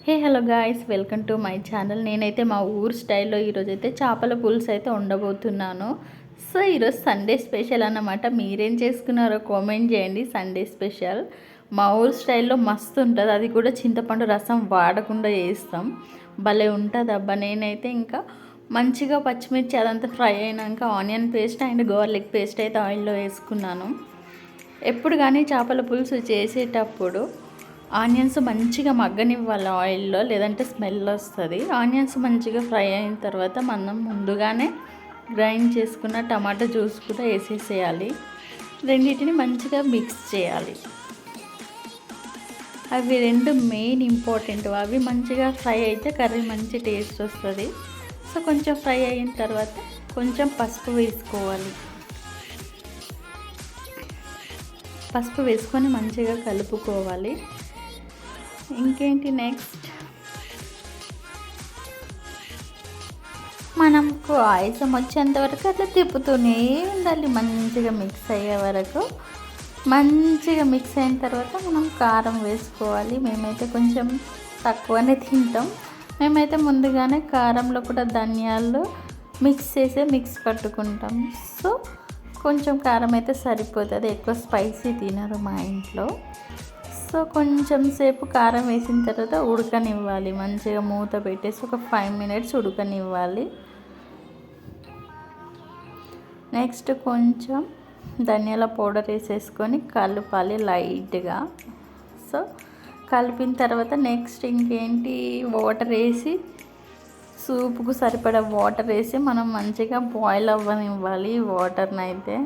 Hello guys, welcome to my channel. నేనైతే మా ఊరు స్టైల్లో ఈరోజైతే చేపల పులుసు అయితే ఉండబోతున్నాను. సో ఈరోజు సండే స్పెషల్ అన్నమాట. మీరేం చేసుకున్నారో కామెంట్ చేయండి. సండే స్పెషల్ మా ఊరు స్టైల్లో మస్తు ఉంటుంది. అది కూడా చింతపండు రసం వాడకుండా చేస్తాం. భలే ఉంటుంది అబ్బా. నేనైతే ఇంకా మంచిగా పచ్చిమిర్చి అదంతా ఫ్రై అయినాక onion paste and garlic paste అయితే ఆయిల్లో వేసుకున్నాను. ఎప్పుడు కానీ చేపల పులుసు చేసేటప్పుడు ఆనియన్స్ మంచిగా మగ్గనివ్వాలి ఆయిల్లో, లేదంటే స్మెల్ వస్తుంది. ఆనియన్స్ మంచిగా ఫ్రై అయిన తర్వాత మనం ముందుగానే గ్రైండ్ చేసుకున్న టమాటా జ్యూస్ కూడా వేసేసేయాలి. రెండింటిని మంచిగా మిక్స్ చేయాలి. అవి రెండు మెయిన్ ఇంపార్టెంట్. అవి మంచిగా ఫ్రై అయితే కర్రీ మంచి టేస్ట్ వస్తుంది. సో కొంచెం ఫ్రై అయిన తర్వాత కొంచెం పసుపు వేసుకోవాలి. పసుపు వేసుకొని మంచిగా కలుపుకోవాలి. ఇంకేంటి నెక్స్ట్ మనకు ఆయాసం వచ్చేంత వరకు అట్లా తిప్పుతూనే ఉండాలి. మంచిగా మిక్స్ అయ్యే వరకు. మంచిగా మిక్స్ అయిన తర్వాత మనం కారం వేసుకోవాలి. మేమైతే కొంచెం తక్కువనే తింటాం. మేమైతే ముందుగానే కారంలో కూడా ధనియాలు మిక్స్ పట్టుకుంటాం. సో కొంచెం కారం అయితే సరిపోతుంది. ఎక్కువ స్పైసీ తినరు మా ఇంట్లో. సో కొంచెం సేపు కారం వేసిన తర్వాత ఉడకనివ్వాలి. మంచిగా మూత పెట్టేసి ఒక 5 minutes ఉడకనివ్వాలి. నెక్స్ట్ కొంచెం ధనియాల పౌడర్ వేసేసుకొని కలపాలి లైట్గా. సో కలిపిన తర్వాత నెక్స్ట్ ఇంకేంటి, వాటర్ వేసి సూపుకు సరిపడా వాటర్ వేసి మనం మంచిగా బాయిల్ అవ్వనివ్వాలి. వాటర్ని అయితే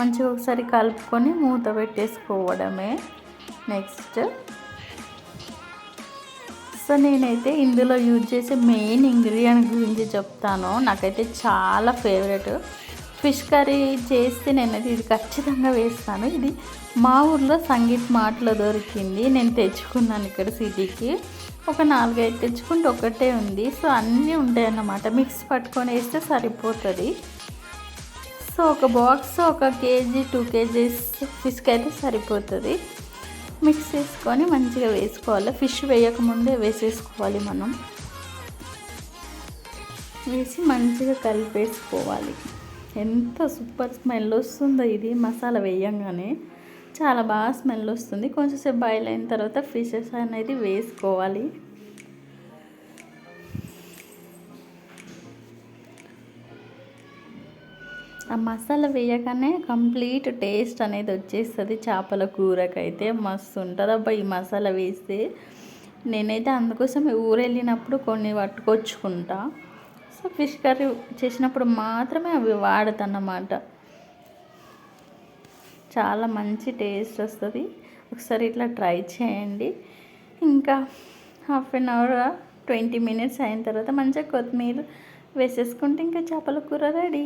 మంచిగా ఒకసారి కలుపుకొని మూత పెట్టేసుకోవడమే. నెక్స్ట్ సో నేనైతే ఇందులో యూజ్ చేసే మెయిన్ ఇంగ్రీడియంట్ గురించి చెప్తాను. నాకైతే చాలా ఫేవరెట్. ఫిష్ కర్రీ చేస్తే నేనైతే ఇది ఖచ్చితంగా వేస్తాను. ఇది మా ఊర్లో సంగీత్ మార్ట్లో దొరికింది. నేను తెచ్చుకున్నాను ఇక్కడ సిటీకి. ఒక 4-5 తెచ్చుకుంటే ఒకటే ఉంది. సో అన్నీ ఉంటాయి అన్నమాట. మిక్స్ పట్టుకొని వేస్తే సరిపోతుంది. సో ఒక బాక్స్ 1 kg 2 kgs ఫిష్కి అయితే సరిపోతుంది. మిక్స్ చేసుకొని మంచిగా వేసుకోవాలి. ఫిష్ వేయకముందే వేసేసుకోవాలి. మనం వేసి మంచిగా కలిపేసుకోవాలి. ఎంత సూపర్ స్మెల్ వస్తుందో ఇది మసాలా వేయంగానే. చాలా బాగా స్మెల్ వస్తుంది. కొంచెంసేపు బాయిల్ అయిన తర్వాత ఫిషెస్ అనేది వేసుకోవాలి. ఆ మసాలా వేయగానే కంప్లీట్ టేస్ట్ అనేది వచ్చేస్తుంది. చేపల కూరకైతే మస్తు ఉంటుంది అబ్బా ఈ మసాలా వేస్తే. నేనైతే అందుకోసం ఊరు వెళ్ళినప్పుడు కొన్ని పట్టుకొచ్చుకుంటా. సో ఫిష్ కర్రీ చేసినప్పుడు మాత్రమే అవి వాడతానమాట. చాలా మంచి టేస్ట్ వస్తుంది. ఒకసారి ఇట్లా ట్రై చేయండి. ఇంకా 1/2 hour 20 minutes అయిన తర్వాత మంచిగా కొత్తిమీర వేసేసుకుంటే ఇంకా చేపల కూర రెడీ.